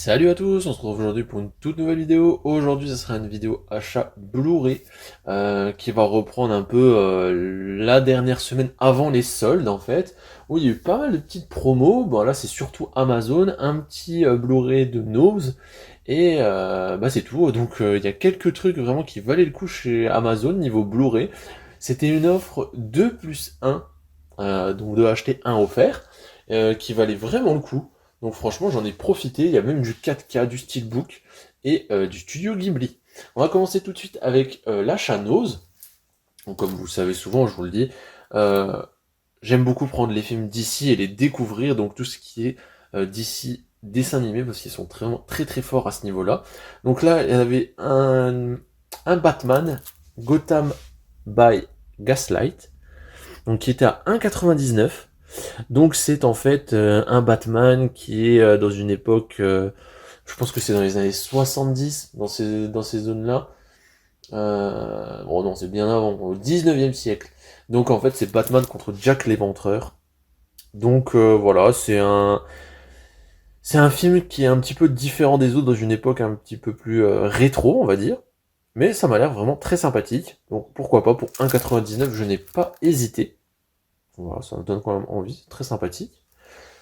Salut à tous, on se retrouve aujourd'hui pour une toute nouvelle vidéo. Aujourd'hui, ce sera une vidéo achat Blu-ray qui va reprendre un peu la dernière semaine avant les soldes en fait, où il y a eu pas mal de petites promos. Bon là, c'est surtout Amazon, un petit Blu-ray de Nose et c'est tout. Donc il y a quelques trucs vraiment qui valaient le coup chez Amazon niveau Blu-ray. C'était une offre 2 plus 1, donc 2 achetés, 1 offert, qui valait vraiment le coup. Donc franchement, j'en ai profité. Il y a même du 4K, du Steelbook et du Studio Ghibli. On va commencer tout de suite avec l'achat Nose. Donc comme vous le savez souvent, je vous le dis, euh, j'aime beaucoup prendre les films d'ici et les découvrir. Donc tout ce qui est d'ici dessin animé, parce qu'ils sont vraiment très très forts à ce niveau-là. Donc là, il y avait un Batman, Gotham by Gaslight, donc qui était à 1,99. Donc c'est en fait un Batman qui est dans une époque, je pense que c'est dans les années 70, dans ces zones-là. Bon non, c'est bien avant, au 19e siècle. Donc en fait c'est Batman contre Jack l'Éventreur. Donc voilà, c'est un film qui est un petit peu différent des autres dans une époque un petit peu plus rétro, on va dire. Mais ça m'a l'air vraiment très sympathique. Donc pourquoi pas, pour 1,99, je n'ai pas hésité. Voilà, ça me donne quand même envie, c'est très sympathique.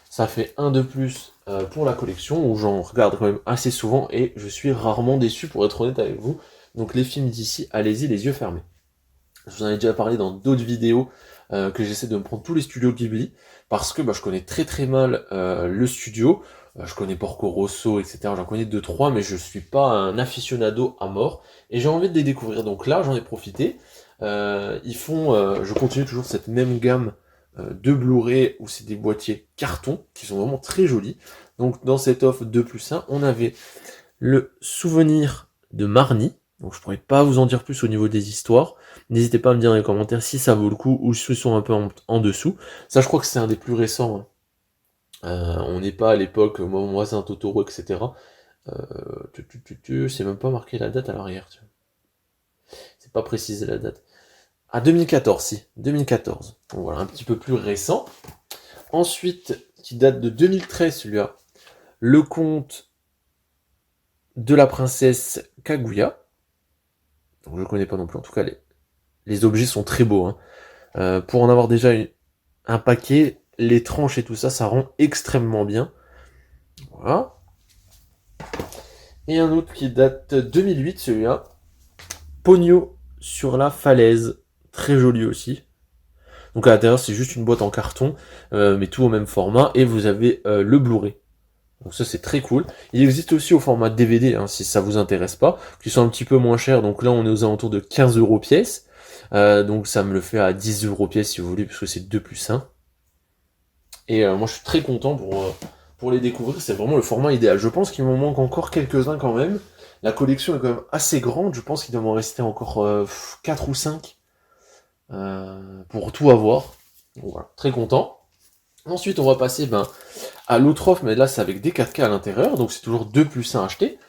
Ça fait un de plus pour la collection, où j'en regarde quand même assez souvent, et je suis rarement déçu pour être honnête avec vous. Donc les films d'ici, allez-y les yeux fermés. Je vous en ai déjà parlé dans d'autres vidéos, que j'essaie de me prendre tous les studios Ghibli, parce que je connais très très mal le studio. Je connais Porco Rosso, etc. J'en connais deux trois, mais je suis pas un aficionado à mort, et j'ai envie de les découvrir. Donc là, j'en ai profité. Je continue toujours cette même gamme de Blu-ray où c'est des boîtiers carton qui sont vraiment très jolis. Donc dans cette offre 2 plus 1, on avait le souvenir de Marnie. Donc je pourrais pas vous en dire plus au niveau des histoires. N'hésitez pas à me dire dans les commentaires si ça vaut le coup ou si ils sont un peu en dessous. Ça, je crois que c'est un des plus récents, hein. On n'est pas à l'époque Mon voisin Totoro, etc. C'est même pas marqué la date à l'arrière. C'est pas précisé la date. Ah, 2014, si, 2014. Donc voilà, un petit peu plus récent. Ensuite, qui date de 2013, celui-là, Le conte de la princesse Kaguya. Donc je connais pas non plus, en tout cas, les objets sont très beaux, hein. Pour en avoir déjà un paquet, les tranches et tout ça, ça rend extrêmement bien. Voilà. Et un autre qui date 2008, celui-là, Pogno sur la falaise. Très joli aussi. Donc à l'intérieur, c'est juste une boîte en carton, mais tout au même format, et vous avez le Blu-ray. Donc ça, c'est très cool. Il existe aussi au format DVD, hein, si ça vous intéresse pas, qui sont un petit peu moins chers. Donc là, on est aux alentours de 15 euros pièce. Donc ça me le fait à 10 euros pièce si vous voulez, puisque c'est 2 plus 1. Et moi, je suis très content pour les découvrir. C'est vraiment le format idéal. Je pense qu'il m'en manque encore quelques-uns quand même. La collection est quand même assez grande. Je pense qu'il doit m'en rester encore 4 ou 5 pour tout avoir. Donc voilà, très content. Ensuite, on va passer à l'autre offre, mais là, c'est avec des 4K à l'intérieur. Donc c'est toujours 2 plus 1 acheté.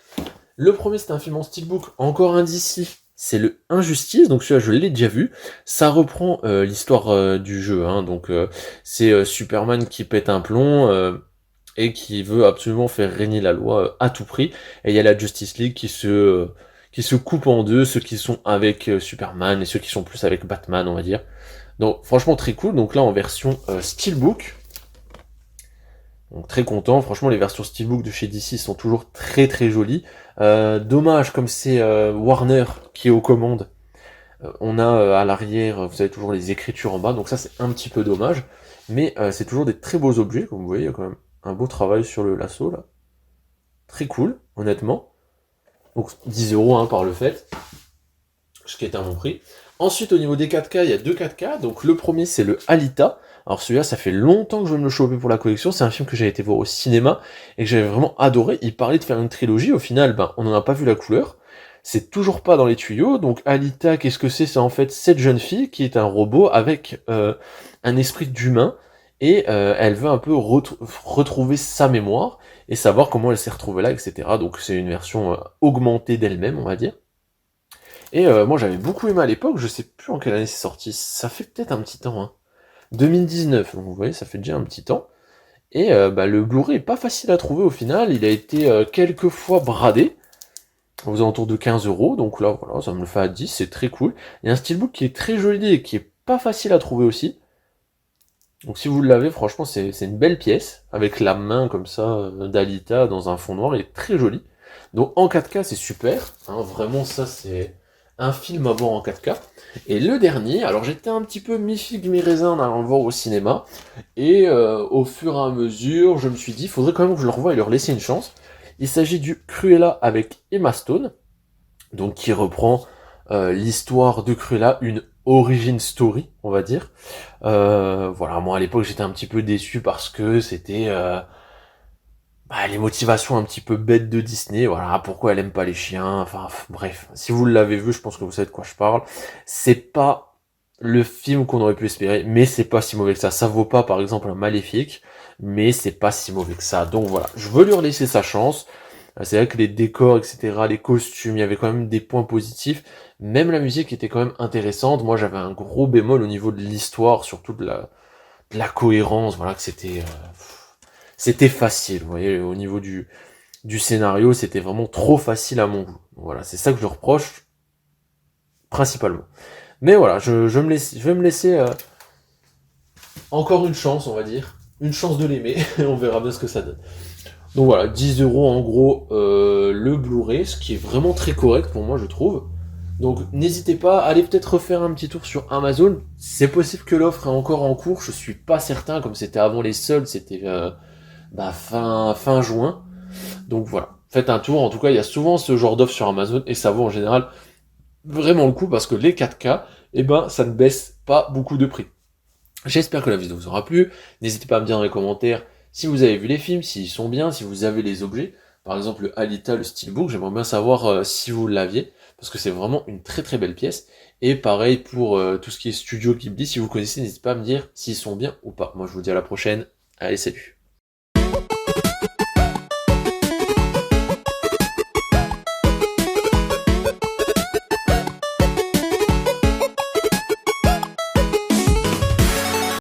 Le premier, c'est un film en steelbook, encore un d'ici. C'est le Injustice, donc celui-là je l'ai déjà vu. Ça reprend l'histoire du jeu, hein. Donc c'est Superman qui pète un plomb et qui veut absolument faire régner la loi à tout prix. Et il y a la Justice League qui se coupe en deux, ceux qui sont avec Superman et ceux qui sont plus avec Batman, on va dire. Donc franchement très cool. Donc là en version steelbook. Donc très content, franchement les versions Steelbook de chez DC sont toujours très très jolies. Dommage, comme c'est Warner qui est aux commandes, on a à l'arrière, vous avez toujours les écritures en bas, donc ça c'est un petit peu dommage. Mais c'est toujours des très beaux objets, comme vous voyez, il y a quand même un beau travail sur le lasso là. Très cool, honnêtement. Donc 10 euros hein, par le fait, ce qui est un bon prix. Ensuite au niveau des 4K, il y a deux 4K, donc le premier c'est le Alita. Alors celui-là, ça fait longtemps que je veux me le choper pour la collection, c'est un film que j'ai été voir au cinéma, et que j'avais vraiment adoré. Il parlait de faire une trilogie, au final, on n'en a pas vu la couleur, c'est toujours pas dans les tuyaux. Donc Alita, qu'est-ce que c'est? C'est en fait cette jeune fille qui est un robot avec un esprit d'humain, et elle veut un peu retrouver sa mémoire, et savoir comment elle s'est retrouvée là, etc. Donc c'est une version augmentée d'elle-même, on va dire. Et moi j'avais beaucoup aimé à l'époque, je sais plus en quelle année c'est sorti, ça fait peut-être un petit temps, hein. 2019, donc vous voyez, ça fait déjà un petit temps. Et le Blu-ray est pas facile à trouver au final, il a été quelques fois bradé, aux alentours de 15 €, donc là voilà, ça me le fait à 10, c'est très cool. Il y a un steelbook qui est très joli et qui est pas facile à trouver aussi. Donc si vous l'avez, franchement c'est une belle pièce, avec la main comme ça d'Alita dans un fond noir, il est très joli. Donc en 4K c'est super, hein, vraiment ça c'est un film à voir en 4K. Et le dernier, alors j'étais un petit peu mi-figue mi-raisin en allant le voir au cinéma, et au fur et à mesure je me suis dit, il faudrait quand même que je le revoie et leur laisser une chance. Il s'agit du Cruella avec Emma Stone, donc qui reprend l'histoire de Cruella, une origin story, on va dire. Voilà, moi à l'époque j'étais un petit peu déçu parce que c'était les motivations un petit peu bêtes de Disney. Voilà, pourquoi elle aime pas les chiens. Enfin bref, si vous l'avez vu, je pense que vous savez de quoi je parle. C'est pas le film qu'on aurait pu espérer, mais c'est pas si mauvais que ça. Ça vaut pas par exemple un Maléfique, mais c'est pas si mauvais que ça. Donc voilà, je veux lui laisser sa chance. C'est vrai que les décors, etc., les costumes, il y avait quand même des points positifs. Même la musique était quand même intéressante. Moi, j'avais un gros bémol au niveau de l'histoire, surtout de la cohérence. Voilà, que c'était facile. Vous voyez, au niveau du scénario, c'était vraiment trop facile à mon goût. Voilà, c'est ça que je reproche principalement. Mais voilà, je vais me laisser encore une chance, on va dire. Une chance de l'aimer. On verra bien ce que ça donne. Donc voilà, 10 € en gros le Blu-ray, ce qui est vraiment très correct pour moi je trouve. Donc n'hésitez pas, allez peut-être refaire un petit tour sur Amazon. C'est possible que l'offre est encore en cours, je suis pas certain, comme c'était avant les soldes, c'était fin juin. Donc voilà, faites un tour, en tout cas il y a souvent ce genre d'offre sur Amazon et ça vaut en général vraiment le coup parce que les 4K, ça ne baisse pas beaucoup de prix. J'espère que la vidéo vous aura plu. N'hésitez pas à me dire dans les commentaires si vous avez vu les films, s'ils sont bien, si vous avez les objets. Par exemple, le Alita, le Steelbook, j'aimerais bien savoir si vous l'aviez, parce que c'est vraiment une très très belle pièce. Et pareil pour tout ce qui est Studio Ghibli, si vous connaissez, n'hésitez pas à me dire s'ils sont bien ou pas. Moi je vous dis à la prochaine. Allez, salut!